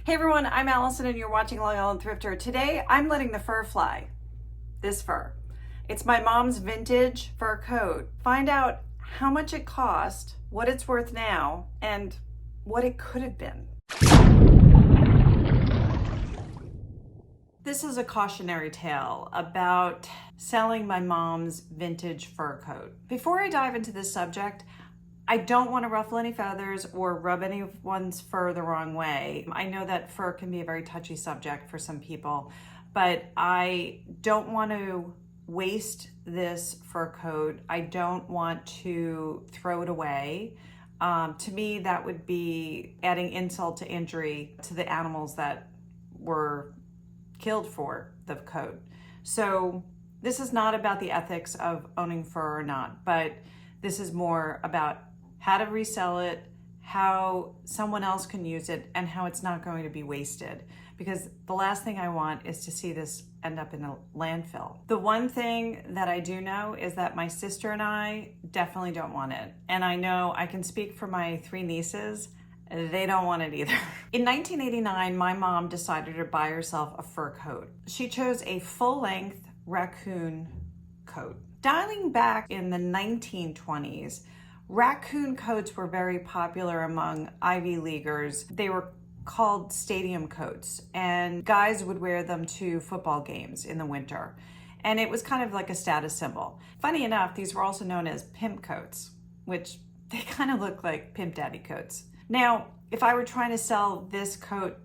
Hey everyone, I'm Allison and you're watching Long Island Thrifter. Today I'm letting the fur fly. This fur. It's my mom's vintage fur coat. Find out how much it cost, what it's worth now, and what it could have been. This is a cautionary tale about selling my mom's vintage fur coat. Before I dive into this subject, I don't want to ruffle any feathers or rub anyone's fur the wrong way. I know that fur can be a very touchy subject for some people, but I don't want to waste this fur coat. I don't want to throw it away. To me, that would be adding insult to injury to the animals that were killed for the coat. So this is not about the ethics of owning fur or not, but this is more about how to resell it, how someone else can use it, and how it's not going to be wasted. Because the last thing I want is to see this end up in a landfill. The one thing that I do know is that my sister and I definitely don't want it. And I know I can speak for my three nieces, they don't want it either. In 1989, my mom decided to buy herself a fur coat. She chose a full-length raccoon coat. Dialing back in the 1920s, raccoon coats were very popular among Ivy Leaguers. They were called stadium coats, and guys would wear them to football games in the winter. And it was kind of like a status symbol. Funny enough, these were also known as pimp coats, which they kind of look like pimp daddy coats. Now, if I were trying to sell this coat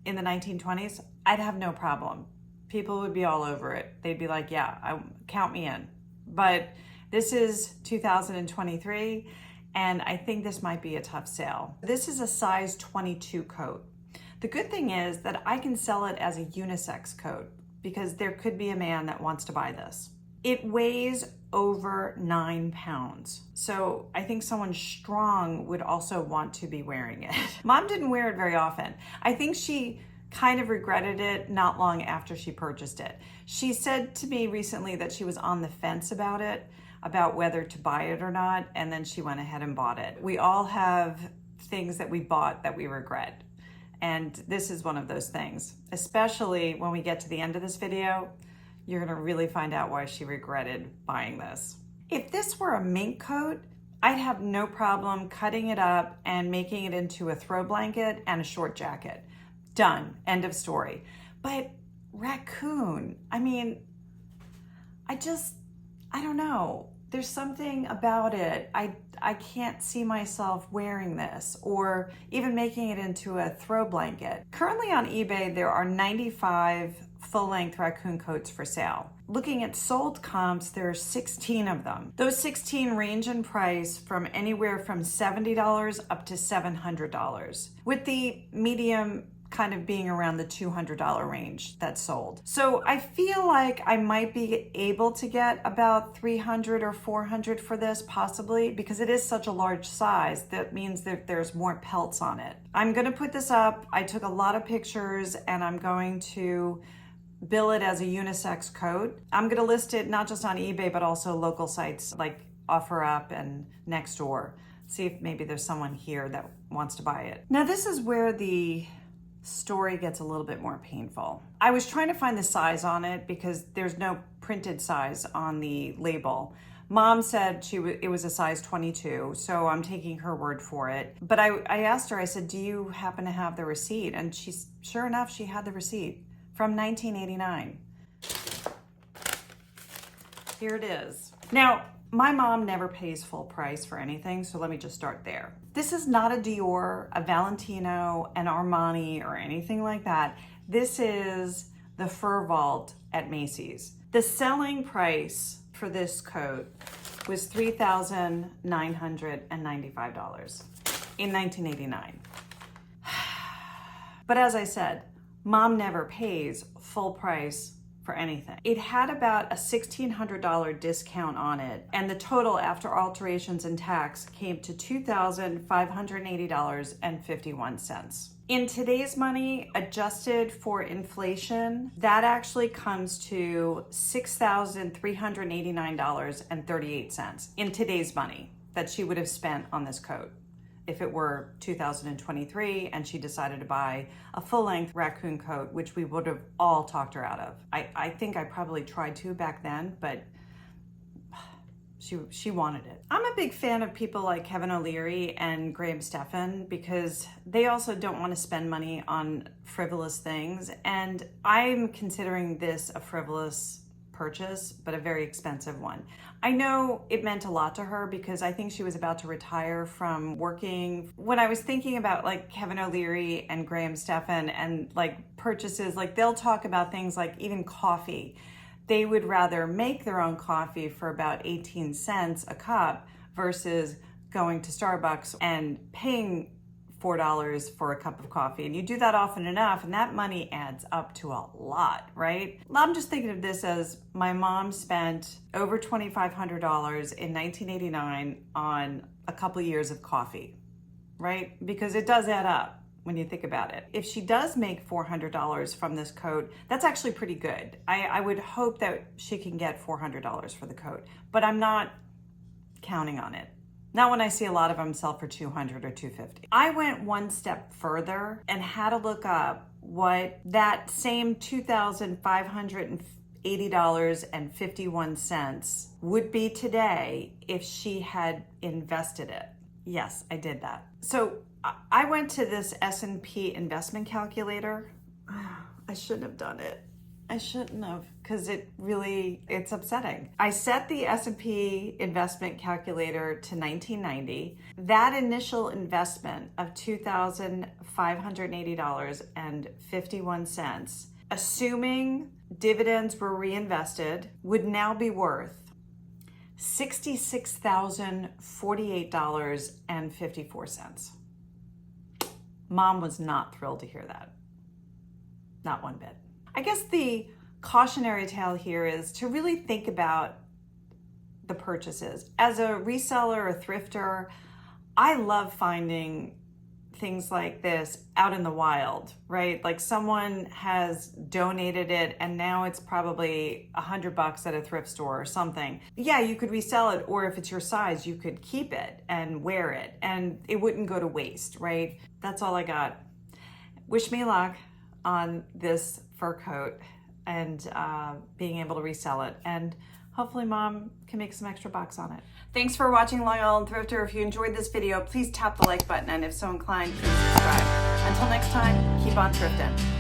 in the 1920s, I'd have no problem. People would be all over it. They'd be like, yeah, count me in. But this is 2023, and I think this might be a tough sale. This is a size 22 coat. The good thing is that I can sell it as a unisex coat because there could be a man that wants to buy this. It weighs over 9 pounds. So I think someone strong would also want to be wearing it. Mom didn't wear it very often. I think she kind of regretted it not long after she purchased it. She said to me recently that she was on the fence about it, about whether to buy it or not, and then she went ahead and bought it. We all have things that we bought that we regret, and this is one of those things. Especially when we get to the end of this video, you're gonna really find out why she regretted buying this. If this were a mink coat, I'd have no problem cutting it up and making it into a throw blanket and a short jacket. Done, end of story. But raccoon, I mean, I don't know. There's something about it. I can't see myself wearing this or even making it into a throw blanket. Currently on eBay, there are 95 full-length raccoon coats for sale. Looking at sold comps, there are 16 of them. Those 16 range in price from anywhere from $70 up to $700, with the medium kind of being around the $200 range that's sold. So I feel like I might be able to get about $300 or $400 for this, possibly, because it is such a large size. That means that there's more pelts on it. I'm gonna put this up. I took a lot of pictures and I'm going to bill it as a unisex coat. I'm gonna list it not just on eBay, but also local sites like OfferUp and Nextdoor. See if maybe there's someone here that wants to buy it. Now this is where the story gets a little bit more painful. I was trying to find the size on it because there's no printed size on the label. Mom said it was a size 22, so I'm taking her word for it. But I asked her, I said, do you happen to have the receipt? And sure enough, she had the receipt from 1989. Here it is. Now, my mom never pays full price for anything, so let me just start there. This is not a Dior, a Valentino, an Armani, or anything like that. This is the Fur Vault at Macy's. The selling price for this coat was $3,995 in 1989. But as I said, Mom never pays full price for anything. It had about a $1,600 discount on it, and the total after alterations and tax came to $2,580.51. In today's money, adjusted for inflation, that actually comes to $6,389.38 in today's money that she would have spent on this coat. if it were 2023 and she decided to buy a full-length raccoon coat, which we would have all talked her out of. I think I probably tried to back then, but she wanted it. I'm a big fan of people like Kevin O'Leary and Graham Stephan because they also don't want to spend money on frivolous things. And I'm considering this a frivolous purchase, but a very expensive one. I know it meant a lot to her because I think she was about to retire from working. When I was thinking about like Kevin O'Leary and Graham Stephan and like purchases, like they'll talk about things like even coffee. They would rather make their own coffee for about 18 cents a cup versus going to Starbucks and paying $4 for a cup of coffee. And you do that often enough and that money adds up to a lot, right? I'm just thinking of this as my mom spent over $2,500 in 1989 on a couple of years of coffee, right? Because it does add up when you think about it. If she does make $400 from this coat, that's actually pretty good. I would hope that she can get $400 for the coat, but I'm not counting on it. Not when I see a lot of them sell for $200 or $250. I went one step further and had to look up what that same $2,580.51 would be today if she had invested it. Yes, I did that. So I went to this S&P investment calculator. I shouldn't have done it. I shouldn't have, because it's upsetting. I set the S&P investment calculator to 1990. That initial investment of $2,580.51, assuming dividends were reinvested, would now be worth $66,048.54. Mom was not thrilled to hear that. Not one bit. I guess the cautionary tale here is to really think about the purchases. As a reseller or thrifter, I love finding things like this out in the wild, right? Like someone has donated it and now it's probably $100 at a thrift store or something. Yeah, you could resell it, or if it's your size, you could keep it and wear it and it wouldn't go to waste, right? That's all I got. Wish me luck on this fur coat and being able to resell it. And hopefully Mom can make some extra bucks on it. Thanks for watching Long Island Thrifter. If you enjoyed this video, please tap the like button, and if so inclined, please subscribe. Until next time, keep on thrifting.